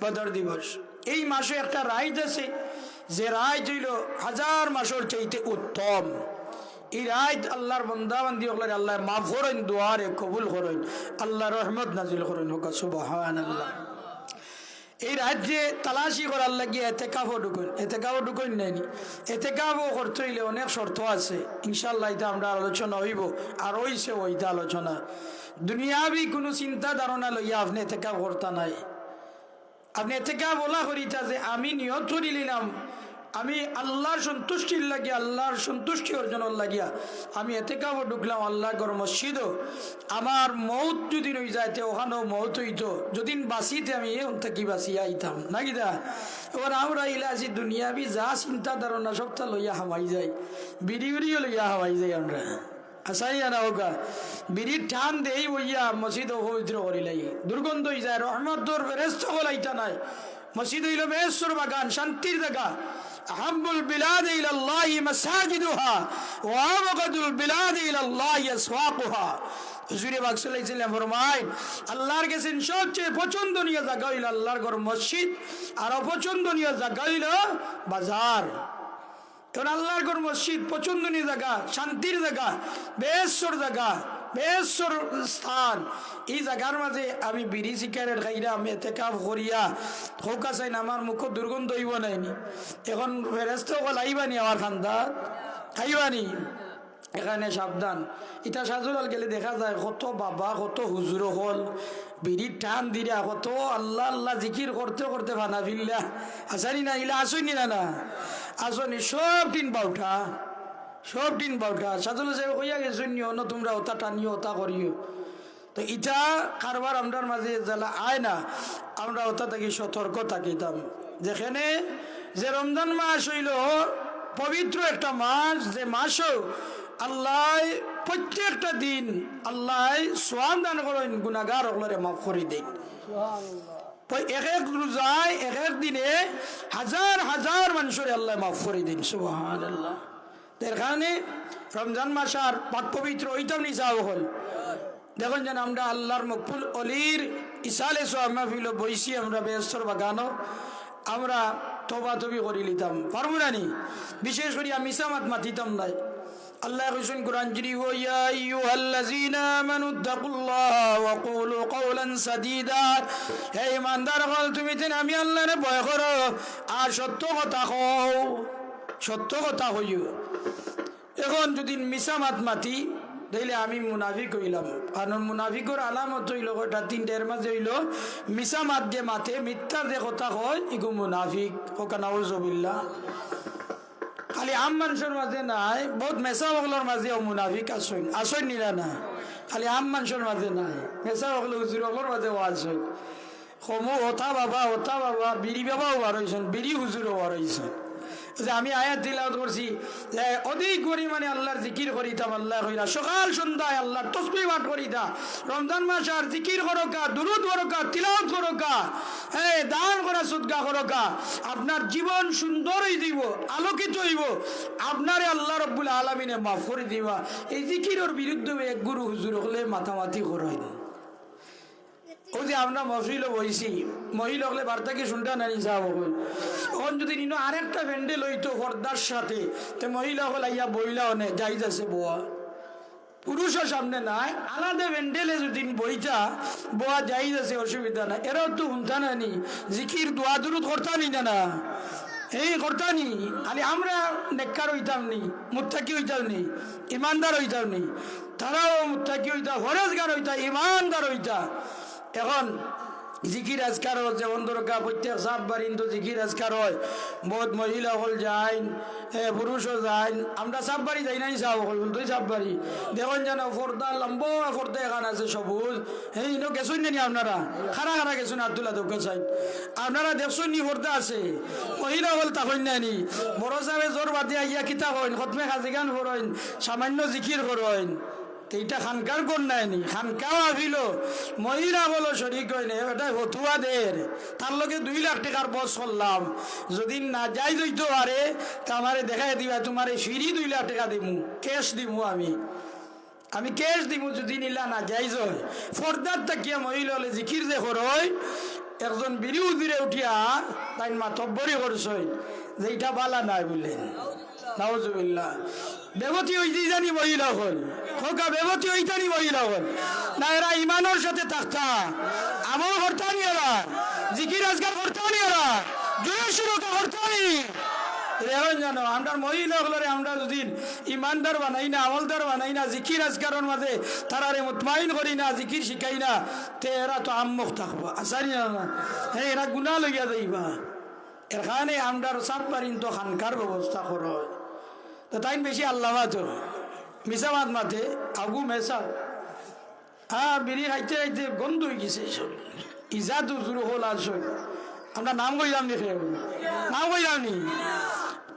বদর দিবস। এই মাসে একটা রাইজ আছে, যে রাইজ হইল হাজার মাসের চাইতে উত্তম। এই রাইজ আল্লাহর বন্দা বান্দি হলেন আল্লাহ মাফ করেন, দোয়ারে কবুল করেন, আল্লাহ রহমত নাজিল করেন। হোক সুবহানাল্লাহ। এই রাজ্যে তালাশি করার লাগিয়ে এতেকাফও ঢুকেন নেয়নি। এতেকাফও করতে হইলে অনেক শর্ত আছে, ইনশাল্লাহ এটা আমরা আলোচনা হইব। আর হইছে ওইটা আলোচনা। দুনিয়াবি কোনো চিন্তা ধারণা লইয়া আপনি এতেকাফ করতে নাই। আপনি এতেকাফ বলা করিতা যে আমি নিয়ত করে নিলাম, আমি আল্লাহর সন্তুষ্টির লাগিয়া, আল্লাহর সন্তুষ্টি অর্জনের লাগিয়া আমি এতেকাফও ঢুকলাম আল্লাহর ঘর মসজিদও। আমার মৌত যদি রই যাইতে ওখানেও মৌত হইতো, যদি বাঁচিতে আমি এখন থেকে বাঁচিয়া আইতাম নাকি দা। এবার আমরা ইলা আছি দুনিয়াবি যা চিন্তা ধারণা সবটা লইয়া হাওয়াই যাই, বিড়িও লইয়া হাওয়াই যাই আমরা। আসাইয়া না হোকা বিড়ির টান দেই বইয়া মসজিদ পবিত্র করিলাই, দুর্গন্ধ হয়ে যায়, রহমতর ফেরেশতা হলাইতা নাই। মসজিদ হইল বেহেশতের বাগান, শান্তির জায়গা। আহাব্বুল বিলাদ ইলাল্লাহি মাসাজিদুহা ওয়া আবগাদুল বিলাদ ইলাল্লাহি আসওয়াকুহা। হুজুরে পাক সাল্লাল্লাহু আলাইহি ওয়াসাল্লাম ফরমায়, আল্লাহর কাছে সবচেয়ে পছন্দনীয় জায়গা হইল আল্লাহর ঘর মসজিদ, আর অপছন্দনীয় জায়গা হইল বাজার। কারণ আল্লাহর ঘর মসজিদ পছন্দনীয় জায়গা, শান্তির জায়গা, বেহেশতের জায়গা, বেহেশতের স্থান। এই জায়গার মাঝে আমি বিড়ি সিগারেট খাইরা আমি এতেকাফ করিয়া হোকা চাইন, আমার মুখ দুর্গন্ধ হইব নাইনি। এখন ফেরেশতা সকল আইবানি আমার খান্দাত খাইবানি। এখানে সাবধান। ইটা সাজুলাল গেলে দেখা যায় কত বাবা, কত হুজুর হল বিড়ির টান দিরা, কত আল্লাহ আল্লাহ জিকির করতে করতে ফানা ফিল্লা আসানি না। ইলা আসনি না না আসনি, সব দিন বাউঠা, সব দিন বাউঠা। সাজুল সাহেব কইয়া গেছো নিও না, তোমরা ওটা টানিও ওটা করিও। তো ইটা কারবার আমরার মাঝে জ্বালা আয় না, আমরা ওটা থেকে সতর্ক থাকিতাম। যেখানে যে রমজান মাস হইল পবিত্র একটা মাস, যে মাসও আল্লাহ প্রত্যেকটা দিন আল্লাহ সোয়াব দান করেন, গুনাহগার হলরে মাফ করে দেন। এক এক রোজায় এক এক দিনে হাজার হাজার মানুষের আল্লাহ মাফ করে দিন। সুবহানাল্লাহ। এর কারণে রমজান মাস আর পাক পবিত্র ওইটাও নিচাও হল। দেখুন যেন আমরা আল্লাহর মকবুল অলির ইসালে সোয়াব মাহফিল বইছি, আমরা বেহেশতের বাগানও আমরা তবা তবি করে লিতাম পারবো না নি। বিশেষ করে আমি ইসামাত মাতিতাম নাই। আল্লাহ কইছেন কুরআন শরীফ, ইয়া আইয়ুহাল্লাযীনা আমানুত্তাকুল্লাহ ওয়া কুলু কাওলান সাদীদা। হে ইমানদার হল, তুমি যেন আমি আল্লাহরে ভয় করো আর সত্য কথা কও, সত্য কথা হইও। এখন যদি মিসামাত মাতি তাইলে আমি মুনাফিক হইলাম। কারণ মুনাফিকর আলামত হইল ওটা তিনটের মাঝে হইল মিসামাত যে মাথে, মিথ্যা যে কথা কয়, ইগো মুনাফিক। ওকা নাউজুবিল্লাহ। খালি আম মানুষের মাঝে নাই, বহুত মেসা বগলোর মাঝেও মুনাফিক আসইন, আসইন নিরা না। খালি আম মানুষের মাঝে নাই, মেসা বগল হুজুর বগলোর মাঝেও আসইন। সমু ওথা বাবা বিড়ি বাবাও বার হয়েছেন, বিড়ি হুজুরও বার হয়েছেন। যে আমি আয়াত তিলাওয়াত করছি যে অধিক পরিমাণে আল্লাহর জিকির করিতাম। আল্লাহ কইরা সকাল সন্ধ্যায় আল্লাহর তসবিহ পাঠ করিতা। রমজান মাস আর জিকির করোকা, দুরূদ করোকা, তিলাওয়াত করোকা, দান করা সদকা করোকা, আপনার জীবন সুন্দর হয়ে দিব, আলোকিত হইব, আপনারে আল্লাহ রাব্বুল আলামিনে মাফ করে দিবা। এই জিকিরের বিরুদ্ধে এক গুরু হুজুর হলে মাথামাতি করেন। ওই যে আমরা মহফিল বইছি, মহিলা হলে বার্তাকে শুনতে না যাব। এখন যদি নিনো আরেকটা ভ্যান্ডেল হইতো পর্দার সাথে, তো মহিলা হল আইয়া বইলা অনে যাই যাচ্ছে বোয়া, পুরুষের সামনে নাই, আলাদা ভ্যান্ডেলে যদি বইটা বোয়া যাই যাচ্ছে, অসুবিধা নাই। এরাও তো শুনতা নানি, জিকির দোয়া দুরুদ করতা নি না, এই করতা নি। খালি আমরা নেককার হইতাম নি, মুত্তাকি হইতাম নি, ইমানদার হইতাম নি। তারাও মুত্তাকি হইতা, ফরেজগার হইতা, ইমানদার হইতা। এখন জিকির আজকার যেমন দরকার প্রত্যেক সাত বার কিন্তু জিকির আজকার হয়। বহুত মহিলা হল যায়, পুরুষও যায়, আমরা সাত বাড়ি যাই নাই, সাহ হল তুই সাত বাড়ি দেখুন যেন ফর্দা লম্বা ফর্দা এখান আছে সবুজ। এই গেছুন নি আপনারা, খারা খারা গেছুন আব্দুল্লাহ দোকা সাইড, আপনারা দেখছুন নি ফর্দা আছে। মহিলা হল তখন নানি বড় সাহেব জোর বাদে আইয়া কিতাব হইন, খতমে খাজি গান করইন, সামান্য জিকির করইন। এইটা খানকার কোন নাইনি, খানকাও আভিল মহিলা বলো শরিক হয়নি, এটা হতুয়া দের তার লগে 2 লাখ টাকার বস করলাম। যদি না যাই দইতো আরে তা আমারে দেখাই দিবা, তোমার সিঁড়ি 2 লাখ টাকা দিমু, ক্যাশ দিমু, আমি ক্যাশ দিমু। যদি নিলা না যাই যায় ফর্দার তাকিয়া মহিলা হলে জিকির যে করয়, একজন বিড়ি উদিরে উঠিয়া তাই মাতব্বরি করছে যে এটা বালা নাই বললেন নাউজুবিল্লাহ বেবতী হইতে জানি মহিলা হল খোকা বেবতী হইতানি মহিলা হল না এরা ইমানের সাথে থাকতা আমল করতানি এরা জিকির আজকাল করতানি এরা জোরে শুরুটা করতানি এখন জানো আমরা মহিলা হলরে আমরা যদি ইমানদার বানাই না আমলদার বানাই না জিকির আজকারের মাঝে তারারে মুতমাইন করি না জিকির শিখাই না তে এরা তো আম্মুখ থাকবো আসারি না হ্যাঁ এরা গুণা লইয়া যাইবা এখানে আমরা সাত পারিন তো খানকার ব্যবস্থা করো তো তাই বেশি আল্লাহ তো মিশা মাত মাথে আগু মেশা হ্যাঁ বিড়ি খাইতে খাইতে গন্ধ হয়ে গেছে ইজাদ শুরু হল আর সই আমরা নাম কইলাম নি নাম কইলাম নি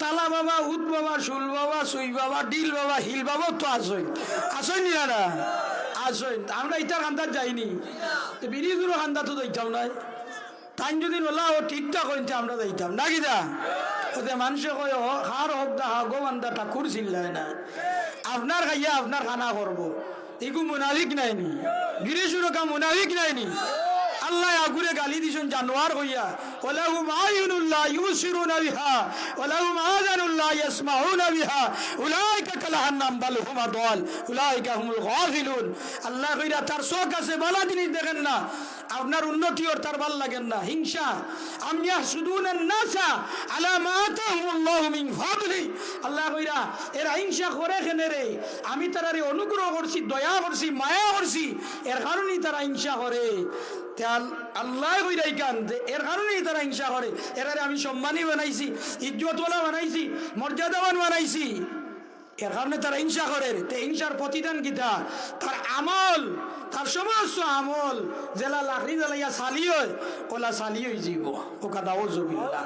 তালা বাবা উদ বাবা শুল বাবা সুই বাবা ডিল বাবা হিল বাবা তো আসই আসই নি না আসই আমরা ইটার খান্দার যাইনি বিড়ি দুটো খান্দা তো যাইতাম নাই তাই যদি বলা ও ঠিকঠাক হইতে আমরা যাইতাম না কিনা ওতে মানুষে কয় হার হোক দা গো বান্দা ঠাকুর চিল্লায় না আপনার খাইয়া আপনার খানা করবো এগু মুনাফিক নাইনি গিরে সুরকা মুনাফিক নাইনি আল্লাহ আগুরে গালি দিছেন জানোয়ার হইয়া ওয়ালাহুম আয়ুনুল্লাহ ইউসিরুনা বিহা ওয়ালাহুম আযানুল্লাহ ইয়াসমাউনা বিহা উলাইকা কালাহান্নাম বাল হুম আদওয়াল উলাইকা হুমুল গাফিলুন আল্লাহ কইরা তার চোখ আছে বালা জিনিস দেখেন না আপনার উন্নতি ওর তার ভাল লাগেন না হিংসা আম ইয়াহসুদুনান নাসা আলা মা আতাহুমুল্লাহু মিন ফাদলি আল্লাহ কইরা এরা হিংসা করে কেনে রে আমি তারারে অনুগ্রহ করছি দয়া করছি মায়া করছি এর কারণেই তারা হিংসা করে আল্লাহ কইরাই কান এর কারণেই তারা হিংসা করে এরারে আমি সম্মানী বানাইছি ইজ্জতওয়ালা বানাইছি মর্যাদাবান বানাইছি এর কারণে তারা হিংসা করে তে হিংসার প্রতিদান কিতা তার আমল তার সমস্ত আমল জেলা লাকড়ি জ্বালাইয়া চালি হয় ওলা চালি হয়ে যাব ও কাদা ও জবিল্লা